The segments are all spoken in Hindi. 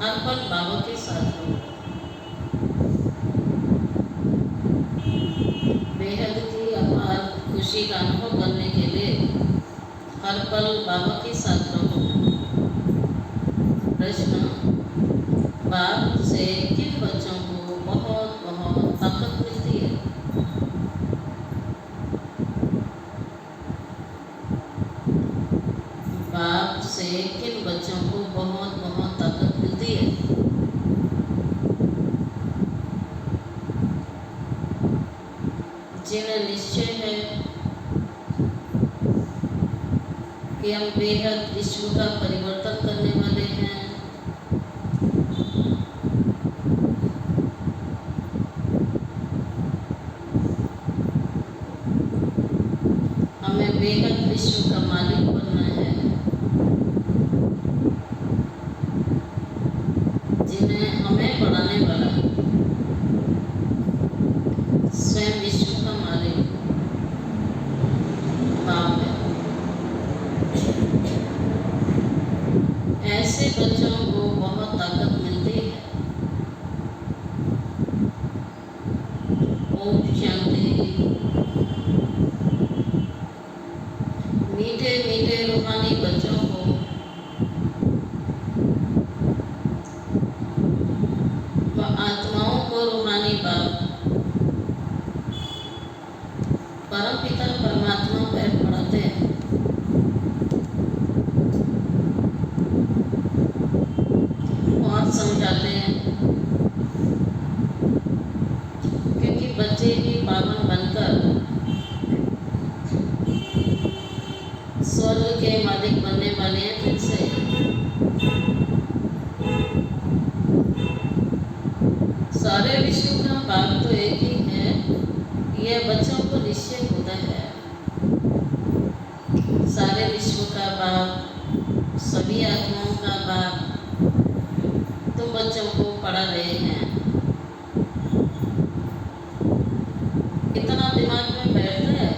हर पल बाबा के साथ रहो। बेहद की अपार खुशी का अनुभव करने के लिए हर पल बाबा के साथ रहो। प्रश्न: बाप से किन बच्चों को बहुत बहुत ताकत मिलती है? बाप से किन बच्चों को बहुत बहुत ताकत मिलती है? जिन्हें निश्चय है कि हम बेहद विश्व का परिवर्तन करने वाले हैं, हमें बेहद विश्व का मालिक बनना है, जिन्हें हमें बढ़ाने वाला स्वयं विश्व का मालिक बाप है। ऐसे बच्चों को बहुत ताकत मिलती है। ओम शांति। मीठे मीठे रूहानी बच्चों को व आत्माओं को रूहानी बाप परमपिता परमात्मा पैर पढ़ाते हैं। और समझाते हैं, क्योंकि बच्चे ही पावन बनकर स्वर्ग के मालिक बनने वाले हैं। फिर से सारे विश्व का बाप तो एक ही है, यह बच्चों को निश्चय होता है। सारे विश्व का बाप, सभी आत्माओं का बाप तुम बच्चों को पढ़ा रहे हैं। इतना दिमाग में बैठता है?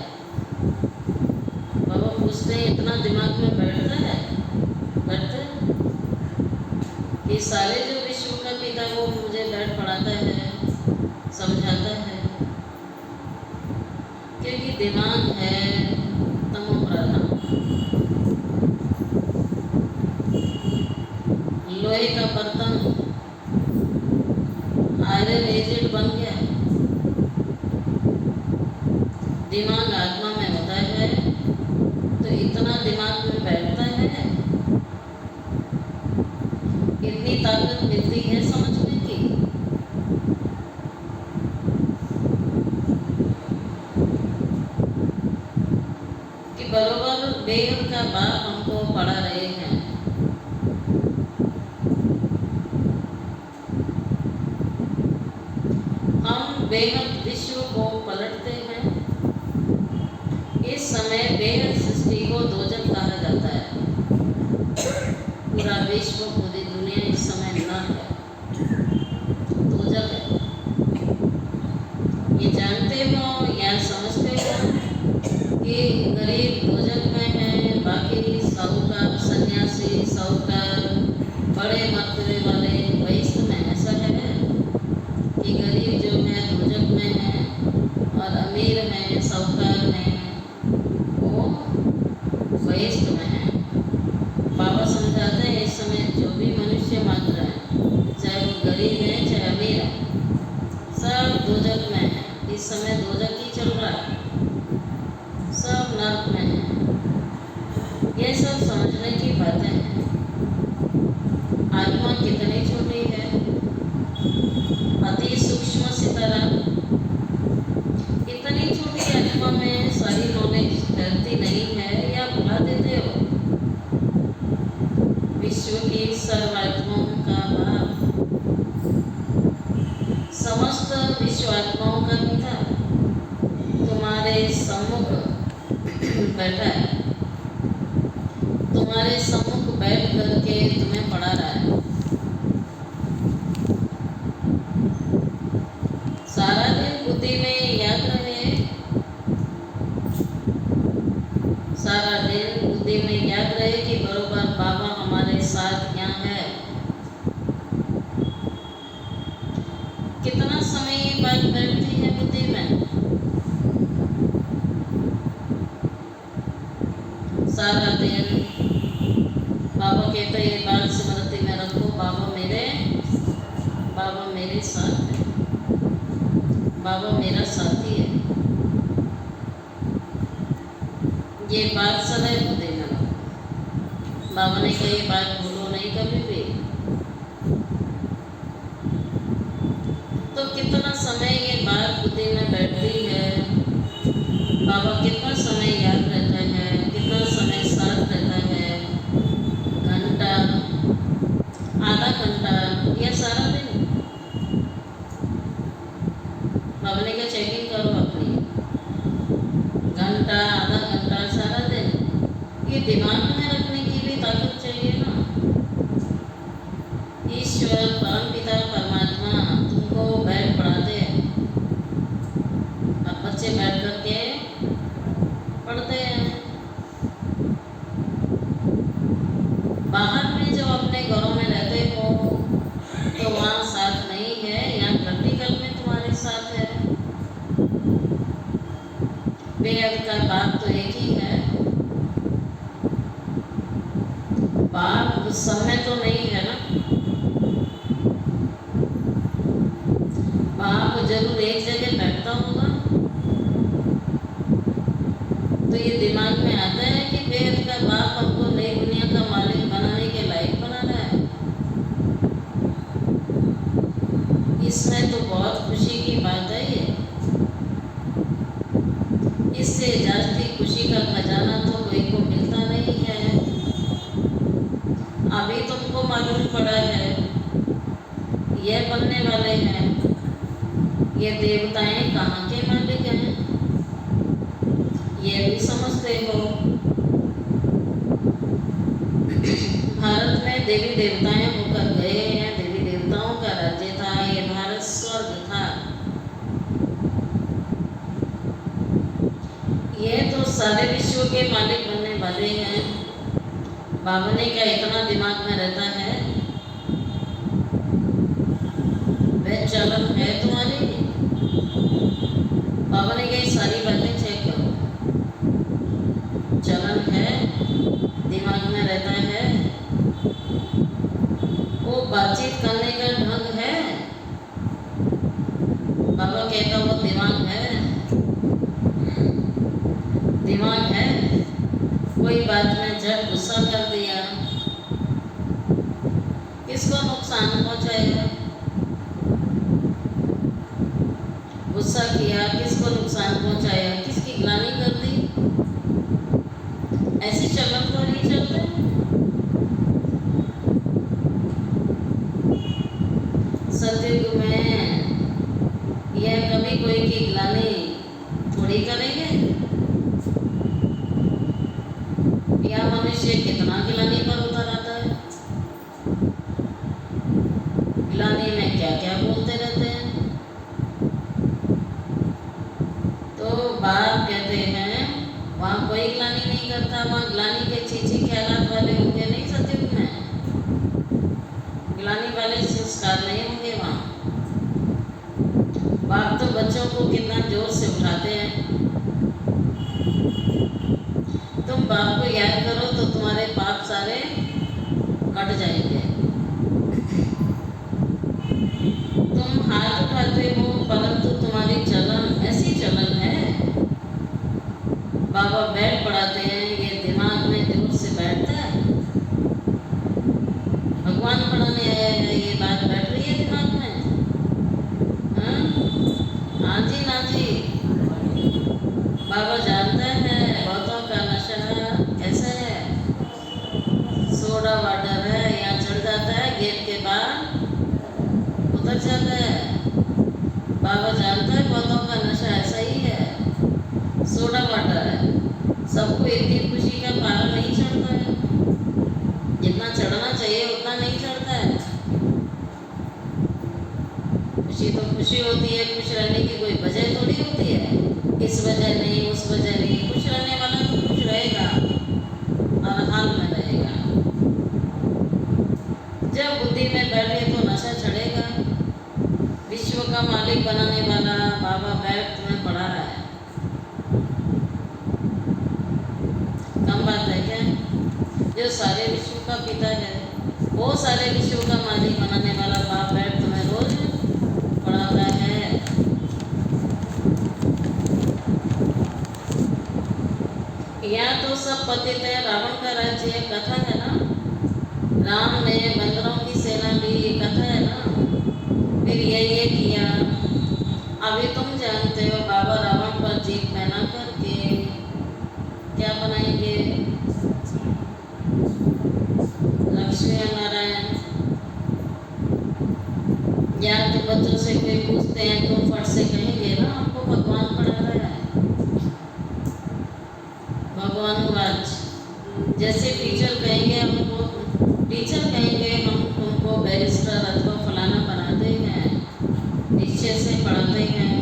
बाबा पूछते हैं, इतना दिमाग में बैठता है? बैठता है कि सारे जो विश्व का पिता वो मुझे बैठ पढ़ाता है, समझाता है, क्योंकि दिमाग है तमो प्रधान। लोहे का बर्तन आयरन एजेड बन गया। दिमाग आत्मा में होता है तो इतना दिमाग में बैठता है, इतनी ताकत मिलती है समझने की। कि बरोबर बेहद का बाप हमको पढ़ा रहे हैं। हम बेहद विश्व को पलटते हैं। इस समय बेहद सृष्टि को दोजख कहा जाता है। पूरा विश्व, पूरी दुनिया इस समय न है, दोजख है। ये जानते हो या समझते हो कि गरीब दोजख में है, बाकी साहूकार, सन्यासी, साहूकार, बड़े मर्तबे वाले वैश्य में ऐसा है कि गरीब जो है दोजख में है और अमीर है, साहूकार है, वो वैश्य में है। बाबा समझाते हैं इस समय जो भी मनुष्य मात्र है, चाहे वो गरीब है चाहे अमीर है, सब दोजख में है। इस समय दोजख ही चल रहा है, सब नर्क में है। ये सब समझने की बातें हैं। आत्मा कितनी छोटी है, अति सूक्ष्म सितारा। इतनी छोटी आत्मा में सारी नॉलेज डरती नहीं है या भुला देते हो? विश्व की सर्व आत्माओं का बाप, समस्त विश्व आत्माओं का पिता तुम्हारे सम्मुख बैठा है, तुम्हारे सम्मुख बैठ करके तुम्हें पढ़ा रहा है। सारा दिन बुद्धि में याद रहे, सारा दिन बुद्धि में याद रहे कि बरोबर बाबा हमारे साथ यहाँ है। सारा दिन बाबा कहते ये बात स्मृति में रखो, बाबा मेरे साथ है, बाबा मेरा साथी है। ये बात सदैव देना। बाबा ने कही बात भूलो नहीं कभी भी। तो कितना समय ये बात बुद्धि में बैठती है, बाबा कितना समय याद रहता है, कितना समय साथ रहता है, घंटा, आधा घंटा या सारा दिन। बाबा ने कहा चेकिंग करो अपनी, घंटा, आधा घंटा, सारा दिन। ये दिमाग में रखने की भी ताकत चाहिए ना। ईश्वर परमपिता परमात्मा तुमको बैठ पढ़ाते हैं, अब बच्चे बैठ करके पढ़ते हैं। बाहर में जो अपने घरों में रहते हो तो वहाँ साथ नहीं है, यहाँ प्रैक्टिकल में तुम्हारे साथ है। बेहद का बाप तो एक ही है, बाप उस समय तो नहीं है ना। बाप जरूर एक जगह बैठता होगा। तो ये दिमाग में आता है कि बेहद का बाप हमको नई दुनिया का मालिक बनाने के लायक बना रहा है। इसमें तो बहुत खुशी की बात है ये। इससे जास्ती खुशी का खजाना तो कोई को मिलता नहीं है। अभी तुमको मालूम पड़ा है ये बनने वाले हैं, ये देवताएं कहाँ के मालिक हैं, ये भी समझते हो। भारत में देवी देवताएं होकर गए हैं, देवी देवताओं का राज्य था, ये भारत स्वर्ग था। ये तो सारे विश्व के मालिक बनने वाले हैं। बाबा ने क्या इतना दिमाग में रहता है, वह चलन है तुम्हारी। बाबा ने कही सारी बातें चेक करो, चलन है, दिमाग में रहता है, वो बातचीत करने का ढंग है। बाबा कहता वो दिमाग है, दिमाग है। कोई बात में झट गुस्सा कर दिया, किसको नुकसान पहुंचाएगा। गुस्सा किया, किसको नुकसान पहुंचाया, किसकी ग्लानि कर दी। ऐसे चलन तो नहीं चलते। सतयुग में यह कभी कोई की ग्लानि थोड़ी करेंगे। या मनुष्य कितना ग्लानि पर उतर आता है, ग्लानि में क्या क्या बोलते रहते हैं। तो बाप कहते हैं वहाँ कोई ग्लानि नहीं करता, वहाँ ग्लानि के चीची ख्यालात वाले होंगे नहीं। सतयुग में ग्लानि वाले संस्कार नहीं होंगे वहाँ। बाप तो बच्चों को कितना जोर से उठाते हैं। तुम बाप को याद करो तो तुम्हारे पाप सारे कट जाएंगे। तुम हाथ उठाते हो परंतु तुम्हारी चलन ऐसी चलन है। बाबा बैठ पढ़ाते हैं, ये दिमाग में जोर से बैठता है। भगवान पढ़ाने आया है, ये बात बैठ रही है दिमाग में। हाँ जी, ना जी। बाबा जानता है बहुतों का नशा कैसे है। सोडा वाटर है, यहाँ चढ़ जाता है, गेट के बाद उतर जाता है। बाबा जानता है बहुतों का नशा ऐसा ही है, सोडा वाटर है। सबको इतनी खुशी का पारा नहीं चढ़ता है, जितना चढ़ना चाहिए उतना नहीं चढ़ता है। खुशी तो खुशी होती है, खुश रहने की कोई वजह थोड़ी होती है। इस वजह नहीं, उस वजह नहीं। खुश रहने वाला तो खुश रहेगा, हर हाल में रहेगा। जब बुद्धि में बैठे तो नशा चढ़ेगा। विश्व का मालिक बनाने वाला बाबा बैठ तुम्हें पढ़ा रहा है, कम बात है क्या। जो सारे विश्व का पिता है, वो सारे विश्व का मालिक बनाने वाला बाप बैठ तुम्हें रोज पढ़ाता है। यहाँ तो सब पतित है, रावण का राज्य है, कथा है ना। राम ने बंदरों की सेना ली, कथा है ना। फिर ये किया। अभी तुम जानते हो बाबा रावण पर जीत बना करके क्या बनाएंगे? लक्ष्मी नारायण। या तो बच्चों से कोई पूछते हैं, तुम फट से कहेंगे ना हमको भगवान पढ़ा रहा है। भगवान वाच जैसे टीचर कहेंगे हम तुमको बैरिस्टर अथवा फलाना बनाते हैं, निश्चय से पढ़ाते हैं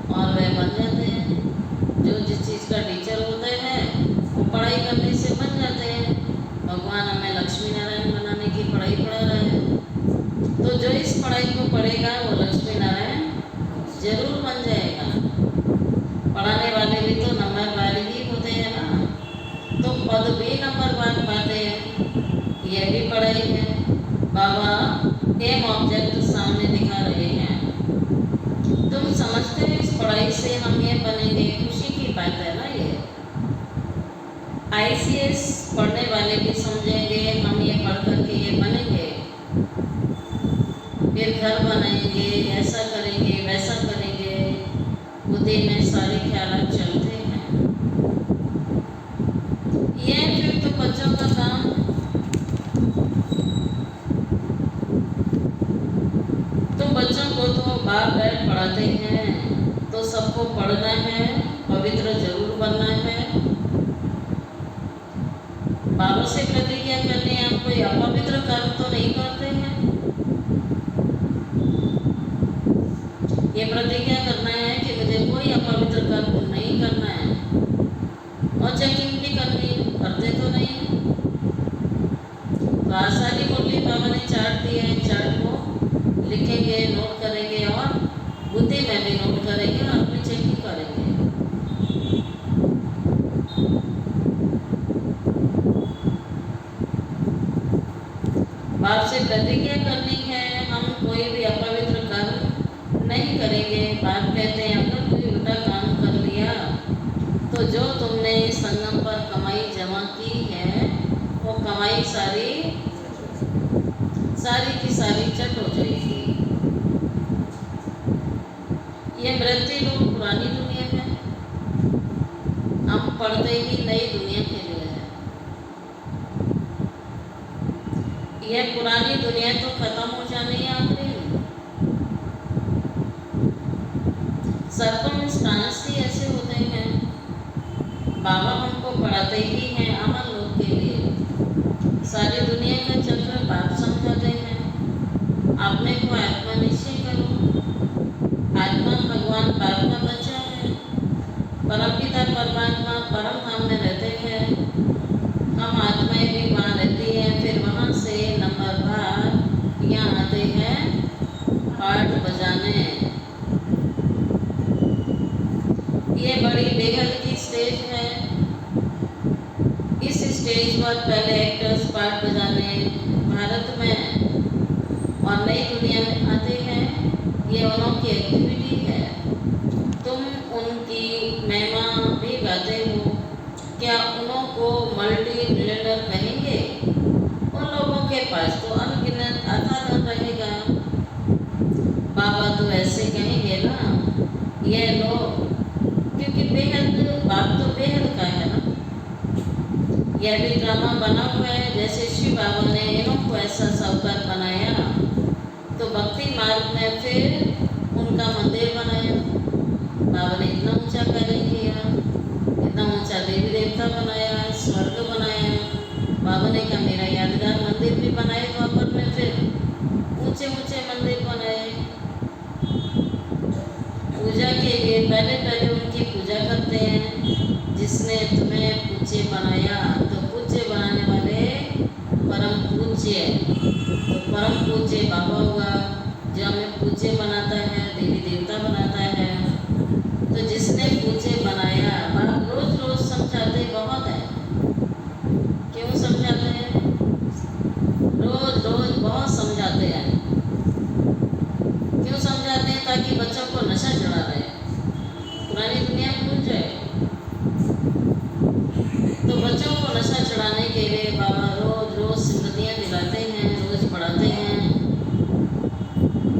और वह बन जाते हैं। जो जिस चीज़ का टीचर होते हैं वो पढ़ाई करने से बन जाते हैं। भगवान हमें लक्ष्मी नारायण बनाने की पढ़ाई पढ़ा रहा है, तो जो इस पढ़ाई को पढ़ेगा वो लक्ष्मी नारायण जरूर बन जाएगा। पढ़ाने वाले भी तो नंबर वाले ही होते हैं ना, तो पद भी नंबर वन पाते हैं। यह भी पढ़ाई है। बाबा एम ऑब्जेक्ट सामने दिखा रहे हैं। तुम समझते हो इस पढ़ाई से हम ये बनेंगे, खुशी की बात है ना। ये ICS पढ़ने वाले भी समझेंगे हम ये पढ़ करके ये बनेंगे, फिर घर बनाएंगे, ऐसा करेंगे वैसा करेंगे, बुद्धि में सारे ख्याल चलते हैं। ये फिर तो बच्चों का काम। तो बच्चों को तो बाप बैठ पढ़ाते हैं, तो सबको पढ़ना है, पवित्र जरूर बनना है। बाबा से प्रतिज्ञा करनी है, हम कोई अपवित्र कर्म तो नहीं करते हैं। ये प्रतिज्ञा करना है कि मुझे कोई अपवित्र कर्म नहीं करना है, और चेकिंग भी करनी है, करते तो नहीं। तो आसानी मुरली बाबा ने चार्ट दिया है, चार्ट को लिखेंगे, नोट करेंगे और बुद्धि में भी नोट करेंगे और अपनी चेकिंग करेंगे। बाप से प्रतिज्ञा करनी है, हम कोई भी अपवित्र कर्म नहीं करेंगे। बाप कहते हैं अगर कोई उल्टा काम कर लिया तो जो तुमने संगम पर कमाई जमा की है वो कमाई सारी की सारी चट हो जाएगी। ये मृत्यु लोग पुरानी दुनिया है, हम पढ़ते ही नई दुनिया के लिए है। यह पुरानी दुनिया तो खत्म हो जानी है आखिरी। सर्कमस्टांस ही ऐसे होते हैं। बाबा हमको पढ़ाते ही हैं अमर लोग के लिए। सारी दुनिया का चक्र बाप समझाते हैं। अपने को आत्मा निश्चय करो। आत्मा भगवान बाप का बच्चा है। परमपिता परमात्मा परम धाम में रहते हैं, हम आत्माएं भी वहाँ रहती हैं। फिर वहाँ से नंबर बार यहाँ आते हैं पाठ बजाने। ये बड़ी बेहद की स्टेज है। इस स्टेज पर पहले एक्टर्स पाठ बजाने भारत में और नई दुनिया में आते हैं। ये उनकी एक्टिविटी है। तुम उनकी महिमा भी गाते हो। क्या उनको मल्टी मिलियनर कहेंगे? उन लोगों के पास तो अनगिनत धन रहेगा। बाबा तो ऐसे कहेंगे ना, ये लोग, क्योंकि बेहद बाप तो बेहद का है ना। यह भी ड्रामा बना हुआ है। जैसे शिव बाबा ने इनको ऐसा साहूकार बनाया तो भक्ति मार्ग में फिर उनका मंदिर बनाया। बाबा ने इतना ऊंचा कार्य किया, इतना ऊंचा देवी देवता बनाया, स्वर्ग बनाया। बाबा ने कहा मेरा यादगार मंदिर भी बनाए वहाँ पर। में फिर ऊंचे ऊंचे मंदिर बनाए। पूजा के लिए पहले उनकी पूजा करते हैं। जिसने तुम्हें पूज्य बनाया, तो पूज्य बनाने वाले परम पूज्य, तो परम पूज्य बाबा हुआ जो हमें पूज्य बनाता है, देवी देवता बनाता है। तो जिसने पूज्य बनाया, बाप रोज रोज समझाते बहुत है। क्यों समझाते हैं? के लिए बाबा रोज रोज स्मृतियाँ दिलाते हैं, रोज पढ़ाते हैं,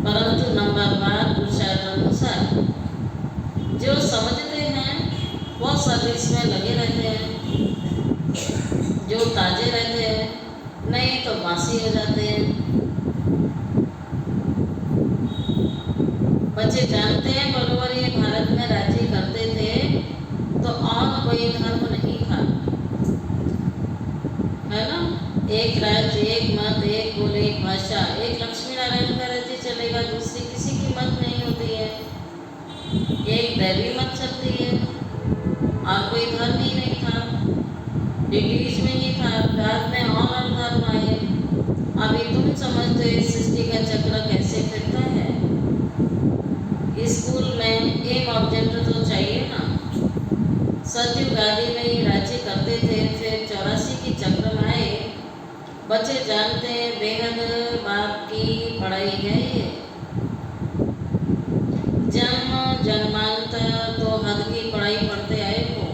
परंतु नंबरवार पुरुषानुसार जो समझते हैं वो सर्विस में लगे रहते हैं, जो ताजे रहते हैं, नहीं तो बासी हो जाते हैं। बच्चे जानते हैं बरोबर ये भारत में राज्य करते थे तो और कोई धर्म नहीं था, है ना। एक राज्य, एक मत, एक बोली, एक भाषा, एक लक्ष्मी नारायण का राज्य चलेगा, दूसरी किसी की मत नहीं होती है, एक दैवी मत चलती है और कोई धर्म ही नहीं था, ब्रिटिश में ही था, बाद में और धर्म आए। अभी तुम समझते हो सृष्टि का चक्र कैसे फिरता है। स्कूल में एक ऑब्जेक्ट तो चाहिए ना। सतयुग आदि में ही राज्य करते थे, फिर 84 की चक्र में आए। बच्चे जानते हैं बेहद बाप की पढ़ाई है ये, जन्म जन्मांतर तो हद की पढ़ाई पढ़ते आए हो।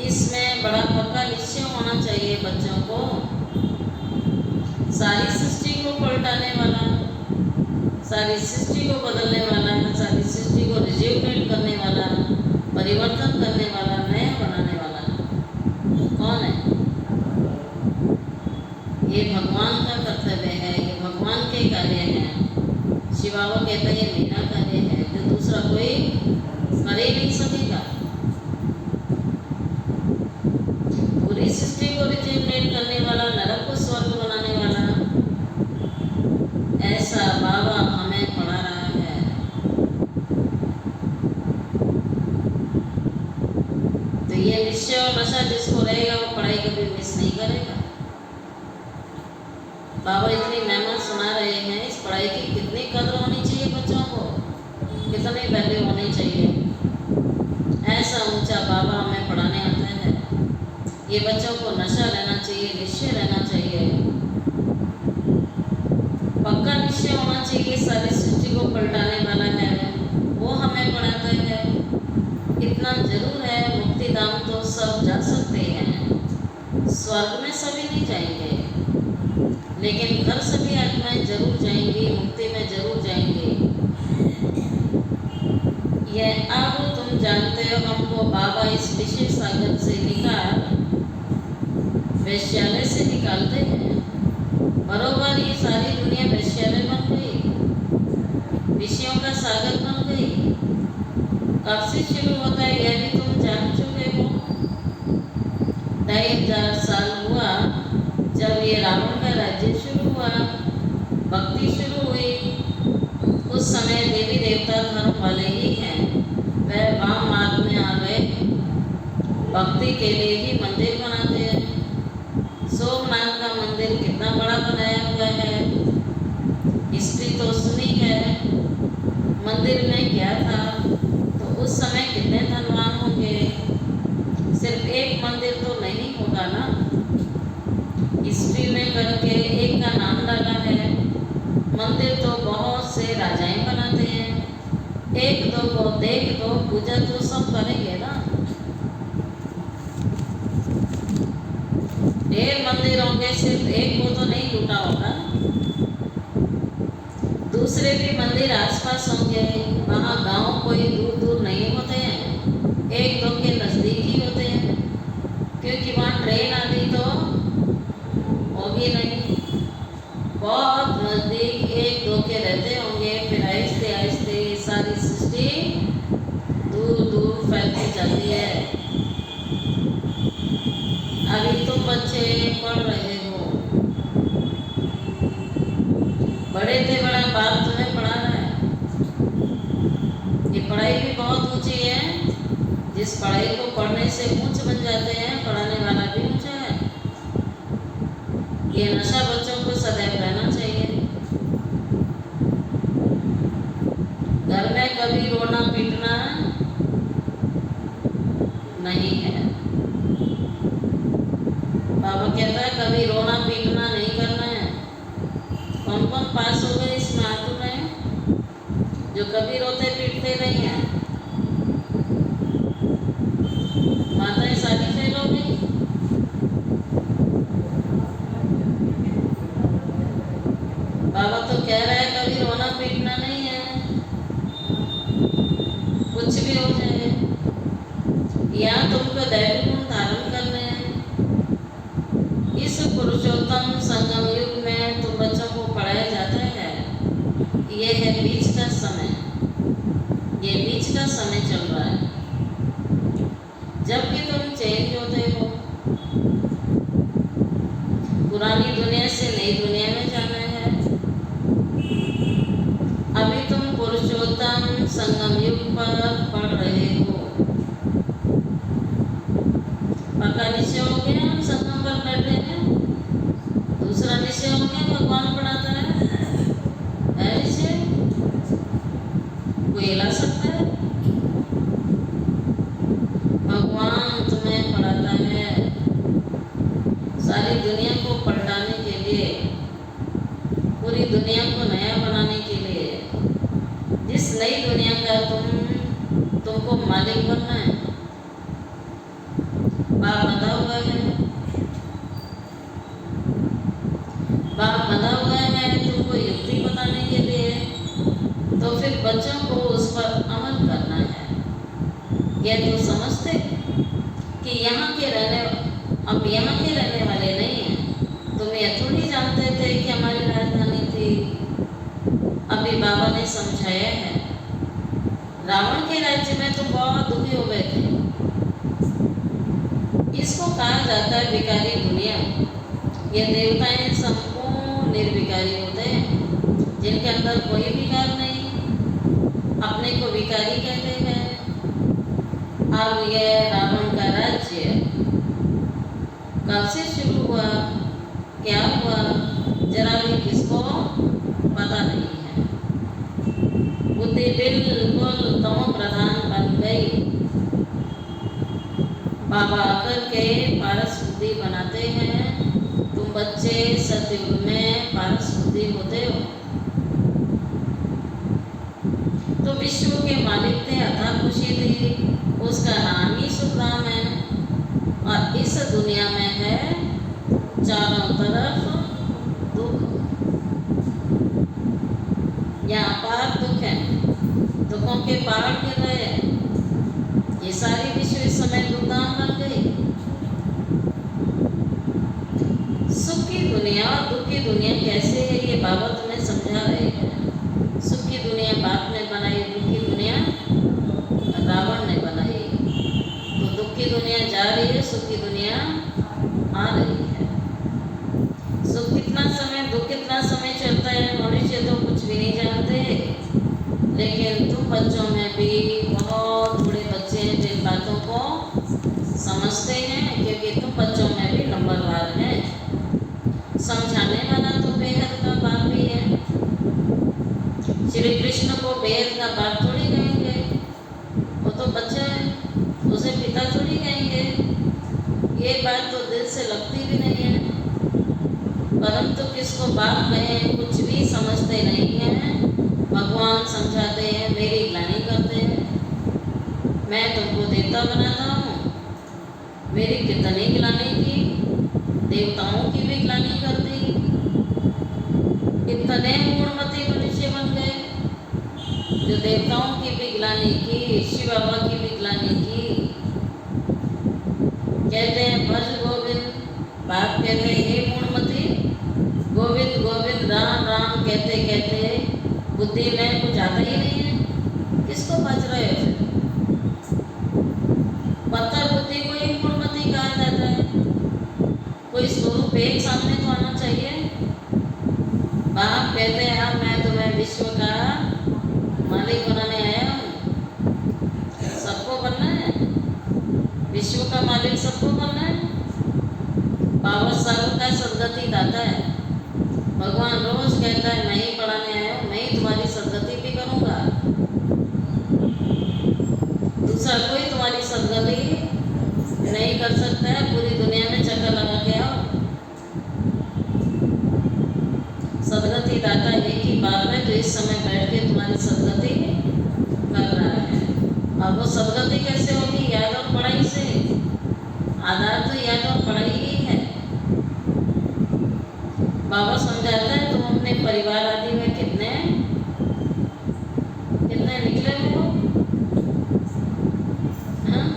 इसमें बड़ा पक्का निश्चय होना चाहिए बच्चों को, सारी सृष्टि को पलटाने वाला, सारी सृष्टि को बदलने वाला, सारी सृष्टि को रिज्यूनेट करने वाला, परिवर्तन करने वाला, नया बनाने वाला कौन है? ये भगवान का कर्तव्य है, ये भगवान के कार्य हैं। शिवा वो कहता है ये मेरा कार्य है, जो दूसरा कोई कर ही नहीं सकेगा। पूरी सृष्टि को रिज्यूनेट करने वाला, नरक को स्वर्ग बनाने वाला, ऐसा बाबा हमें पढ़ा रहा है। तो ये निश्चय और नशा जिसको रहेगा वो पढ़ाई कभी मिस नहीं करेगा। बाबा इतनी मेहनत सुना रहे हैं, इस पढ़ाई की कितनी कदर होनी चाहिए बच्चों को, कितनी वैल्यू होनी चाहिए। ऐसा ऊंचा बाबा हमें पढ़ाने आता है। ये बच्चों को नशा लेना चाहिए, निश्चय रहना चाहिए, पक्का निश्चय होना चाहिए सारी सृष्टि को पलटाने वाला है, वो हमें पढ़ाता है। इतना जरूर है, मुक्ति धाम तो सब जा सकते हैं, स्वर्ग में सभी नहीं जाएंगे, लेकिन घर सभी आत्माएं जरूर जाएंगी, मुक्ति में जरूर जाएंगी। ये अब तुम जानते हो, हमको बाबा इस विशेष सागर से निकाल, वैश्यालय से निकालते हैं। बरोबर ये सारी दुनिया वैश्यालय बन गई, विषयों का सागर बन गई। कब से शुरू होता है यह भी तुम जान चुके हो। 2500 साल हुआ जब ये रावण का राज्य शुरू हुआ, भक्ति शुरू हुई। उस समय देवी देवता धर्म वाले ही हैं, वह वाम मार्ग में आ गए, भक्ति के लिए ही मंदिर बनाते हैं। सोमनाथ का मंदिर कितना बड़ा बनाया हुआ है, हिस्ट्री तो सुनी है। मंदिर में क्या था तो उस समय कितने धनवान होंगे, सिर्फ एक मंदिर तो नहीं होगा ना। हिस्ट्री में करके एक का नाम डाला है, मंदिर तो बहुत से राजाएं बनाते हैं, एक दो को देख दो, पूजा तो सब करेंगे ना। ढेर मंदिर होंगे, सिर्फ एक को तो नहीं लूटा होगा। दूसरे भी मंदिर आसपास होंगे, वहाँ गांव कोई दूर दूर नहीं होते हैं, एक दो के नज़दीक ही होते हैं, क्योंकि वहाँ ट्रेन आदि तो होगी नहीं। बहुत नज़दीक एक दो के रहते होंगे, फिर आहिस्ते आहिस्ते सारी सृष्टि दूर दूर फैलती जाती है। अभी तुम बच्चे पढ़ रहे हो, बड़े थे बड़ा बाप तुम्हें पढ़ा रहा है। ये पढ़ाई भी बहुत ऊंची है, जिस पढ़ाई को पढ़ने से ऊंच बन जाते हैं, पढ़ाने वाला भी ऊंचा है। ये नशा बच्चों को सदैव रहना चाहिए। घर में कभी रोना पीटना नहीं है। बाबा कहता है कभी रोना पीटना नहीं करना है। कौन कौन पास हो गए इस मातु में, जो कभी रोते पीटते नहीं है? माताएं सारी फेल हो गई। से नई दुनिया में जाना है। अभी तुम पुरुषोत्तम संगम युग पर पढ़ रहे हो। पक्का निश्चय हो गया हम संगम पर बैठे हैं। दूसरा निश्चय हो गया भगवान पढ़ाता है निश्चय, कोई ला सकता है? भगवान तुम्हें पढ़ाता है सारी दुनिया को पलटाने के लिए, पूरी दुनिया को नया बनाने के लिए। जिस नई दुनिया का तुमको मालिक बनना है। बाप बंधा हुआ है, बाप बंधा हुआ है तुमको युक्ति बताने के लिए, तो फिर बच्चों को उस पर अमल करना है। यह तो समझते कि यहाँ के रहने वाले नहीं हैं। तुम यह थोड़ी जानते थे कि हमारी राजधानी थी। अभी बाबा ने समझाया है। रावण के राज्य में तुम बहुत दुखी हो गए थे। इसको कहा जाता है विकारी दुनिया। ये देवताएं संपूर्ण निर्विकारी होते हैं, जिनके अंदर कोई विकार नहीं, अपने को विकारी कहते हैं। अब यह रावण का राज्य कब से शुरू हुआ, क्या हुआ, जरा भी किसको पता नहीं है। बुद्धि बिल्कुल तमो प्रधान बन गई। बाबा आकर के पारस बुद्धि बनाते हैं। तुम बच्चे सतयुग में पारस बुद्धि होते हो। तो विश्व के मालिक ने अथाह खुशी दी, उसका नाम ही सुखधाम है। और इस दुनिया में है चारों तरफ दुख, यहाँ पार दुख है, दुखों के पहाड़ गिर रहे हैं। ये सारी विश्व इस समय दुखधाम बन गई। सुख की दुनिया और दुख की दुनिया कैसे है, ये बाबा तुम्हें समझा रहे हैं। सुख की दुनिया बाप ने बनाई, दुख की दुनिया रावण ने बनाई। तो दुख की दुनिया जा रही है, सुख की दुनिया आ रही है। सुख कितना समय, दुख कितना समय चलता है, मनुष्य तो कुछ भी नहीं जानते। लेकिन तुम बच्चों में भी बहुत थोड़े बच्चे हैं जिन बातों को समझते हैं, क्योंकि तुम बच्चों में भी नंबरवार हैं। समझाने वाला तो बेहद का बाप ही है। श्री कृष्ण को बेहद का बाप थोड़ी कहेंगे, वो तो बच्चा है, उसे पिता थोड़ी कहेंगे। ये बात तो दिल से लगती भी नहीं है। परंतु किसको बाप कहें, कुछ भी समझते नहीं हैं। भगवान समझाते हैं, मेरी ग्लानि करते हैं। मैं तुमको देवता बनाता हूँ। मेरी कितनी ग्लानि की, देवताओं की भी ग्लानि कर दी। इतने मूढ़मती मनुष्य बन गए जो देवताओं की भी ग्लानि की, शिव बाबा की भी ग्लानि की। कहते हैं भज गोविंद, बाप कहते हैं हे मूढ़मती, गोविंद गोविंद राम राम कहते कहते बुद्धि में कुछ आता ही नहीं है। किसको भज रहे हो? पत्थर बुद्धि को ही मूढ़मती कहा जाता है। कोई स्वरूप एक सामने तो आना चाहिए। बाप कहते हैं हाँ मैं तुम्हें विश्व का मालिक बनाने आया हूँ। सबको बनना है, विश्व का मालिक सबको बनना है। बाबा सबका सदगति दाता है। भगवान रोज कहता है मैं ही पढ़ाने आया हूँ, मैं ही तुम्हारी सदगति भी करूँगा। दूसरा कोई तुम्हारी सदगति नहीं कर सकता है। पूरी दुनिया में चक्कर लगा के आओ। सदगति दाता एक ही बाप है जो इस समय बैठ के तुम्हारी सदगति कर रहा है। अब वो सदगति कैसे होगी? याद और पढ़ाई से। आधार तो याद और पढ़ाई ही है। बाबा समझाता है तुम अपने परिवार आदि में कितने निकले हो। हाँ?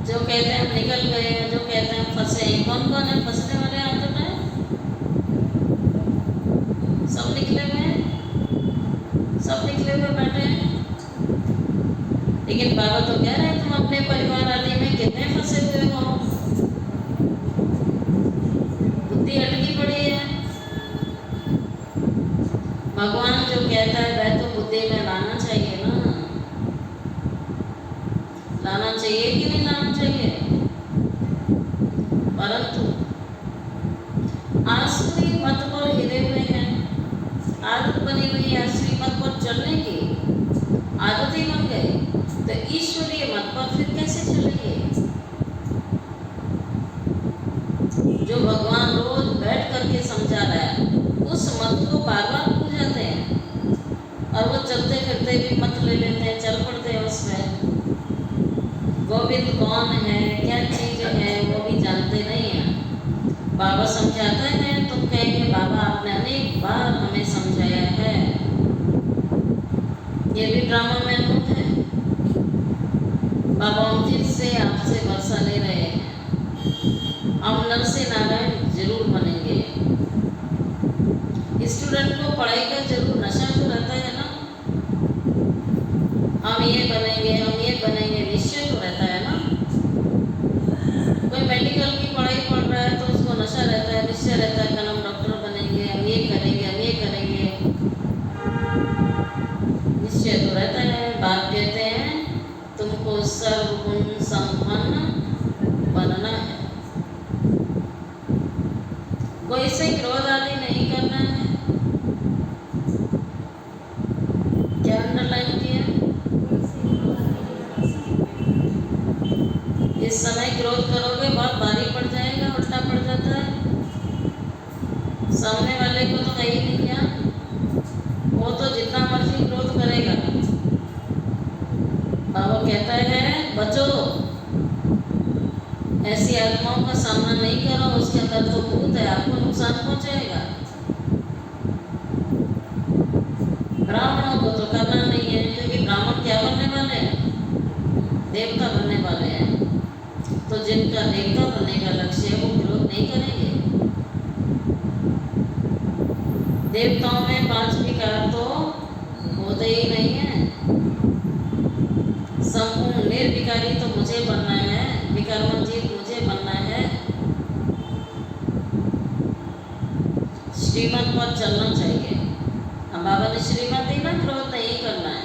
जो कहते हैं हम निकल गए हैं, जो कहते हैं फंसे हैं, कौन कौन है फंसने वाले हाथों में? सब निकले हुए हैं, सब निकले हुए बैठे हैं। लेकिन बाबा तो कह रहे हैं तुम अपने परिवार आदि में कितने फंसे हुए हो। बुद्धि भगवान जो कहता है वह तो बुद्धि में लाना चाहिए ना, लाना चाहिए कि नहीं लाना चाहिए। परंतु आसुरी मत पर हिरे हुए हैं, आदत बनी हुई है श्रीमत पर चलने की, आदत ही बन गई, तो ईश्वरीय मत पर फिर कैसे चलेंगे। जो भगवान रोज बैठ करके समझा रहा है उस मत को बार बार भूल जाते हैं और वो चलते फिरते भी मत ले लेते हैं, चल पड़ते हैं उसमें। गोविंद कौन है, क्या चीज है, वो भी जानते नहीं हैं। बाबा समझाते हैं तो कहेंगे बाबा आपने अनेक बार हमें समझाया है। ये भी ड्रामा में नोट है। बाबा फिर से आपसे भरोसा ले रहे हैं, हम नर से नारायण जरूर बनेंगे। स्टूडेंट को पढ़ाई का जरूर नशा तो रहता है ना, हम ये बनेंगे, हम ये बनेंगे, निश्चय तो रहता है ना। कोई मेडिकल की पढ़ाई पढ़ रहा है तो उसको नशा रहता है, निश्चय रहता है कल हम डॉक्टर बनेंगे, हम ये करेंगे, हम ये करेंगे, निश्चय तो रहता है। बाप कहते हैं तुमको सर्वगुण संपन्न बनना है, कोई से क्रोध आदि नहीं करना है। क्या अंडरलाइन किया? इस समय क्रोध करोगे बहुत भारी पड़ जाएगा, उल्टा पड़ जाता है। सामने वाले को तो कहीं नहीं किया, वो तो जितना मर्जी क्रोध करेगा। बाबा कहता है बचो, ऐसी आत्माओं का सामना नहीं करो, उसके अंदर तो भूत है, आपको नुकसान पहुंचाएगा। ब्राह्मणों को तो करना नहीं है, क्योंकि ब्राह्मण क्या बनने वाले हैं, देवता बनने वाले हैं। तो जिनका देवता बनने का लक्ष्य है वो विरोध नहीं करेंगे। देवताओं में 5 विकार तो होते ही नहीं है। संपूर्ण निर्विकारी तो मुझे बनना है, विकर्मजीत मुझे बनना है। श्रीमत पर चलना चाहिए। हम बाबा ने श्रीमत दी ना, क्रोध नहीं करना है,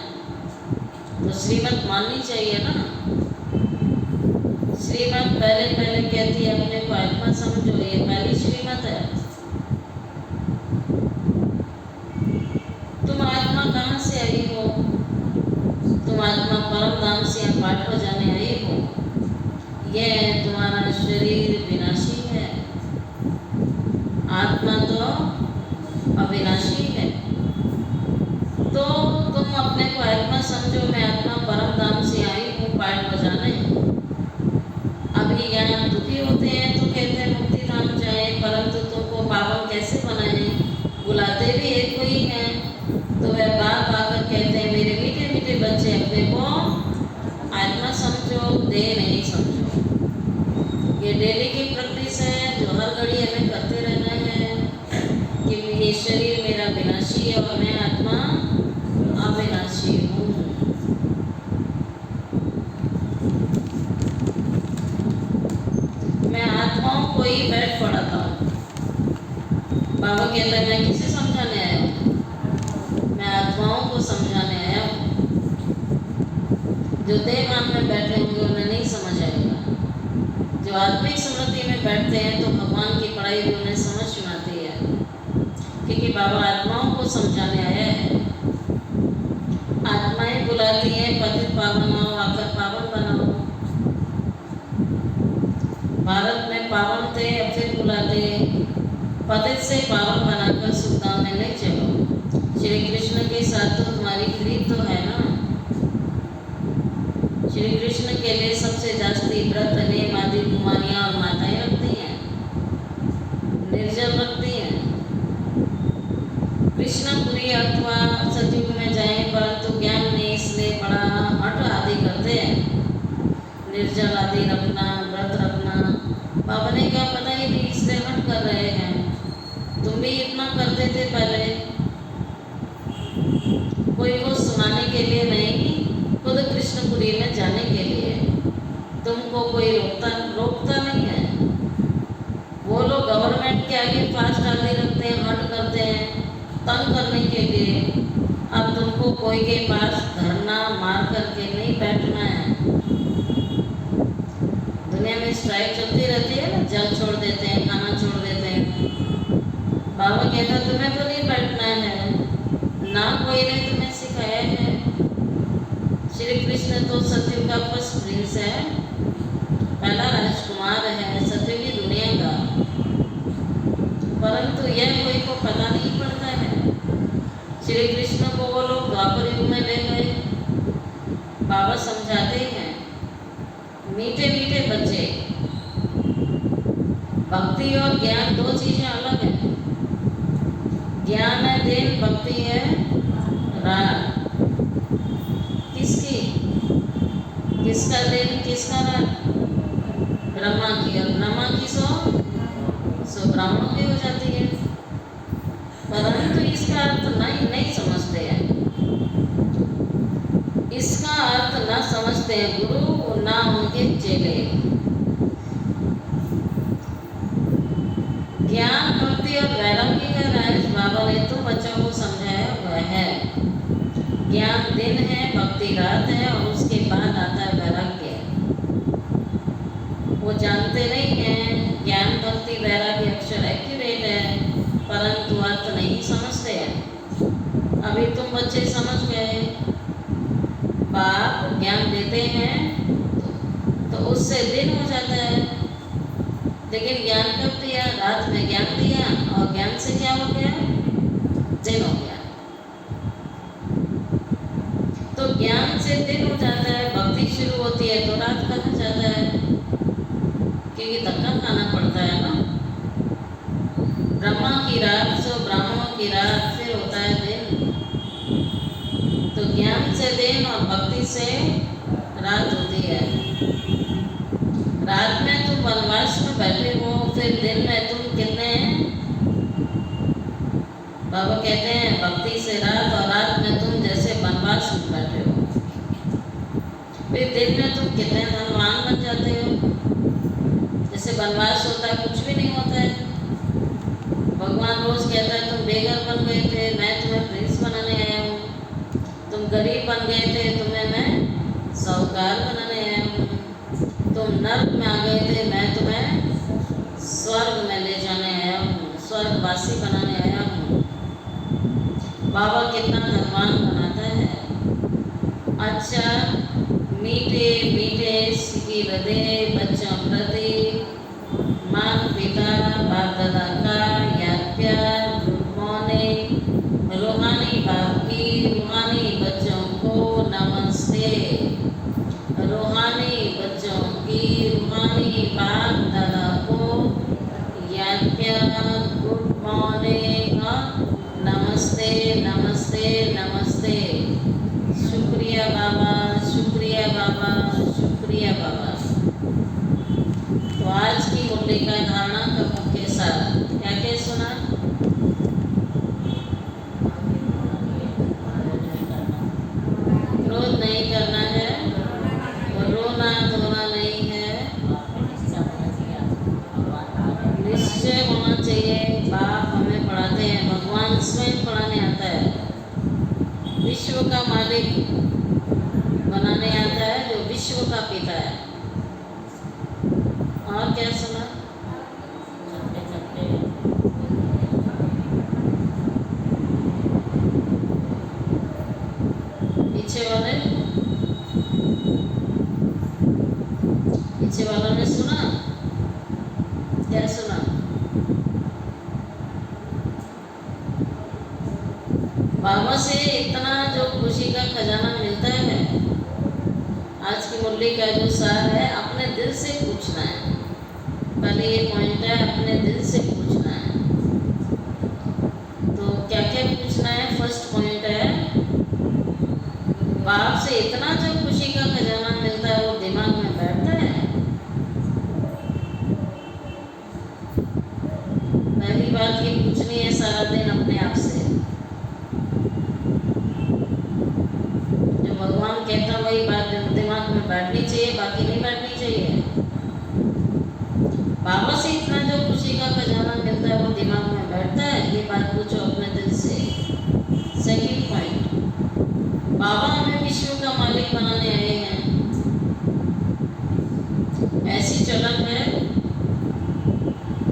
तो श्रीमत माननी चाहिए ना। श्रीमत पहले कहती है अपने को आत्मा समझो, ये पहली श्रीमत है। तुम आत्मा कहाँ से आई हो? तुम आत्मा परम धाम से यहाँ पाठ बजाने आई हो। यह तुम्हारा शरीर विनाशी है, आत्मा तो अविनाशी है। तो तुम अपने को आत्मा समझो, मैं आत्मा परम धाम से आई हूँ पाठ बजाने। अभी यहाँ दुखी होते हैं तो कहते हैं मुक्ति धाम जाए, परंतु तुमको पावन कैसे बनाए? बुलाते भी एक कोई है, तो वह बाप आकर कहते हैं मेरे मीठे मीठे बच्चे अपने को आत्मा समझो, देह नहीं समझो। ये डेली की प्रैक्टिस है जो हर घड़ी हमें करते रहना है कि ये शरीर मेरा विनाशी है और मैं आत्मा अविनाशी हूँ। मैं आत्माओं को ही बैठ पढ़ाता हूँ। बाबा कहते हैं मैं किसे समझाने आया हूँ? मैं आत्माओं को समझाने आया हूँ। जो देह मान में बैठे होंगे उन्हें नहीं समझ आएगा। जो आत्मिक स्मृति में बैठते हैं तो भगवान की पढ़ाई भी उन्हें समझ में आती है, क्योंकि बाबा आत्माओं को समझाने आया है। आत्माएं बुलाती हैं पतित पावन हो, आकर पावन बनाओ। भारत में पावन थे, अब फिर बुलाते पतित से पावन बनाकर सुखधाम में ले चलो। श्री कृष्ण के साथ तो तुम्हारी प्रीत तो है ना। श्री कृष्ण के लिए सबसे जास्ती व्रत नियम आदि कुमारियाँ और माताएं रखती हैं, निर्जल रखती हैं। कृष्णपुरी अथवा सतयुग में जाएं, परंतु ज्ञान नहीं इसलिए बड़ा हठ आदि करते हैं, निर्जल आदि रखना, व्रत रखना। बाबा ने क्या पता ही नहीं इसलिए हट कर रहे हैं। तुम भी इतना करते थे पहले, कोई को सुनाने के लिए नहीं, खुद कृष्णपुरी में जाने के लिए। तुमको कोई रोकता नहीं है। वो लोग गवर्नमेंट के आगे फास्ट आदि रखते हैं, हट करते हैं, तंग करने के लिए। कोई के पास धरना मार करके नहीं बैठना है। दुनिया में स्ट्राइक चलती रहती है ना, जल छोड़ देते हैं, खाना छोड़ देते हैं। बाबा कहता तुम्हें तो नहीं बैठना है, ना कोई ने तुम्हें सिखाया है। श्री कृष्ण तो सत्युग का फर्स्ट प्रिंस है, पहला राजकुमार है सत्युग की दुनिया का, परंतु यह कोई को पता नहीं पड़ता है। श्री कृष्ण को वो लोग द्वापर युग में ले गए। बाबा समझाते हैं मीठे मीठे बच्चे, भक्ति और ज्ञान दो चीजें अलग हैं। ज्ञान है दिन, भक्ति है रात। किसकी? किसका दिन किसका रात? ब्रह्मा की। और ब्रह्मा की सो ब्राह्मणों की हो जाती है, परंतु इसका अर्थ नहीं समझते हैं। इसका अर्थ ना समझते हैं गुरु ना उनके चेले। ज्ञान भक्ति और वैराग्य का राज बाबा ने तो बच्चों को समझाया हुआ है। ज्ञान दिन है, भक्ति रात है, और उसके बाद आता है वैराग्य। वो जानते नहीं हैं ज्ञान भक्ति वैराग्य अक्षर एक्यूरेट है, परंतु अर्थ नहीं समझते हैं। अभी तुम बच्चे समझ गए, बाप ज्ञान देते हैं तो उससे दिन हो जाता है, लेकिन ज्ञान कब दिया? रात में ज्ञान दिया, और ज्ञान से क्या हो गया? दिन हो गया। तो ज्ञान से दिन हो जाता है, भक्ति शुरू होती है तो रात कहा जाता है, क्योंकि धक्का खाना पड़ता है ना। ब्रह्मा की रात सो ब्राह्मणों की रात, फिर होता है दिन। तो ज्ञान से दिन और भक्ति से रात होती है। रात में तुम वनवास में बैठे हो, फिर दिन में तुम कितने हैं? बाबा कहते हैं भक्ति से रात, और रात में तुम जैसे वनवास में बैठे हो। फिर दिन में तुम कितने धनवान बन जाते हो। जैसे वनवास होता है कुछ भी नहीं होता है। भगवान रोज कहता है तुम बेघर बन गए थे, मैं तुम्हें प्रिंस बनाने आया हूँ। तुम गरीब बन गए थे, तुम्हें मैं साहूकार बनाने आया हूँ। तुम नर्क में आ गए थे, मैं तुम्हें स्वर्ग में ले जाने आया हूँ, स्वर्गवासी बनाने आया हूँ। बाबा कितना धनवान बनाता है। अच्छा, मीठे मीठे सिकी हृदय बच्चों प्रति माता पिता बाप दादा का याद प्यार, गुड मॉर्निंग। रूहानी बाप की रूहानी बच्चों को नमस्ते। रूहानी बच्चों की रूहानी बाप दादा को याद प्यार, गुड मॉर्निंग और नमस्ते नमस्ते नमस्ते। शुक्रिया बाबा, शुक्रिया बाबा, शुक्रिया बाबा। तो आज की मुरली का धारणा का मुख्य सार क्या क्या सुना? क्रोध नहीं करना है, रोना धोना नहीं है, निश्चय होना चाहिए। बाप हमें पढ़ाते हैं, भगवान स्वयं पढ़ाने आता है। विश्व का मालिक बनाने आता है, जो विश्व का पिता है। और क्या सुना? पीछे वालों ने सुना? क्या सुना? बाबा से इतना जो खुशी का खजाना मिलता है। आज की मुरली का जो सार है, अपने दिल से पूछना है। पहले ये पॉइंट है, अपने दिल से पूछना है। तो क्या क्या पूछना है? फर्स्ट पॉइंट है, बाप से इतना जो खुशी का खजाना मिलता है वो दिमाग में बैठता है। पहली बात ये पूछनी है सारा दिन अपने आप से। जो भगवान कहता वही बात दिमाग में बैठनी चाहिए, बाकी नहीं बैठनी चाहिए। बाबा से इतना जो खुशी का खजाना मिलता है वो दिमाग में बैठता है, ये बात पूछो अपने दिल से। सेकंड पॉइंट,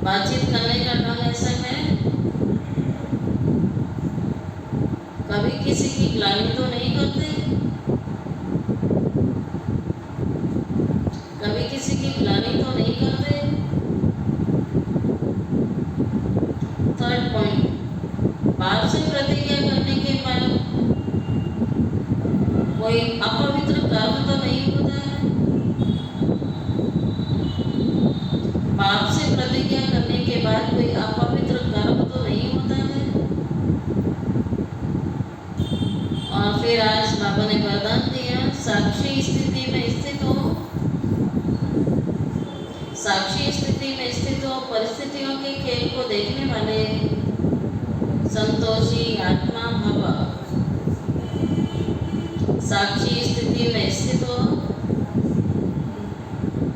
बातचीत करने का ढंग ऐसा है, कभी किसी की ग्लानि तो नहीं करते, कभी किसी की ग्लानि तो नहीं करते। थर्ड पॉइंट, पाप से प्रतिज्ञा करने के बाद कोई अपवित्र कर्म तो नहीं होता है। पाप से प्रतिज्ञा करने के बाद कोई अपवित्र कर्म तो नहीं होता है। और फिर आज बाबा ने वरदान दिया, साक्षी स्थिति में स्थित हो, साक्षी स्थिति में स्थित हो, परिस्थितियों के खेल को देखने वाले संतोषी आत्मा भव। साक्षी स्थिति में स्थित हो,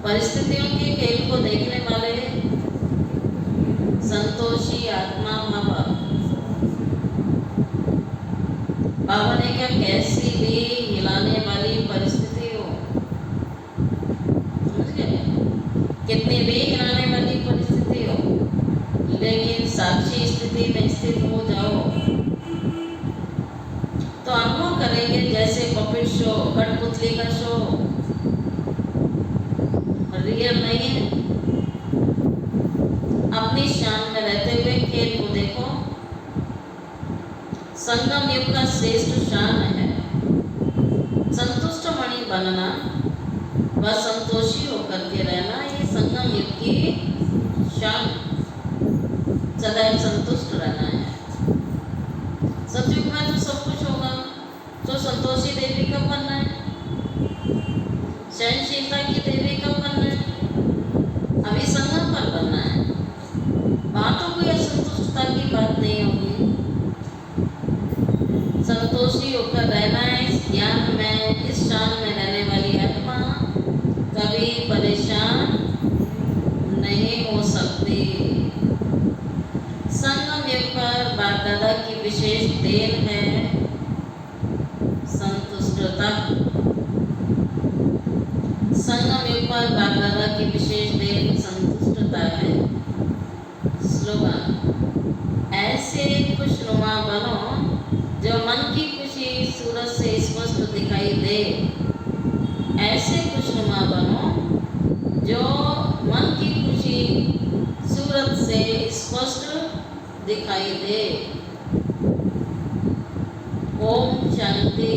परिस्थितियों के खेल को देखने वाले संतोषी आत्मा भव। बाबा ने क्या, कैसी भी हिलाने वाली परिस्थिति हो, समझ गए, कितनी भी हिलाने वाली परिस्थिति हो, लेकिन साक्षी स्थिति में स्थित हो जाओ तो अनुभव करेंगे जैसे पपेट शो, कठपुतली का शो रियल नहीं है। अपनी शान में रहते हुए खेल को देखो। संगम युग का श्रेष्ठ शान है संतुष्ट मणि बनना व संतोषी होकर के रहना। ये संगम युग की शान, सदैव संतुष्ट रहना है। सतयुग में तो सब कुछ होगा, तो संतोषी देवी कब बनना है, सहनशीलता की देवी कब बनना है, अभी संगम पर बनना है। वहां तो कोई असंतुष्टता की बात नहीं होगी। संतोषी होकर रहना है। इस ज्ञान में, इस शान में रहने वाली आत्मा कभी परेशान नहीं हो सकती। संगम युग पर बाप दादा की विशेष देन है संतुष्टता। संगम युग पर बाप दादा की विशेष देन संतुष्टता है। स्लोगन, ऐसे खुशनुमा बनो जो मन की खुशी सूरज से स्पष्ट दिखाई दे। ऐसे खुशनुमा बनो जो मन की खुशी सूरज से स्पष्ट दिखाई दे। ओम शांति।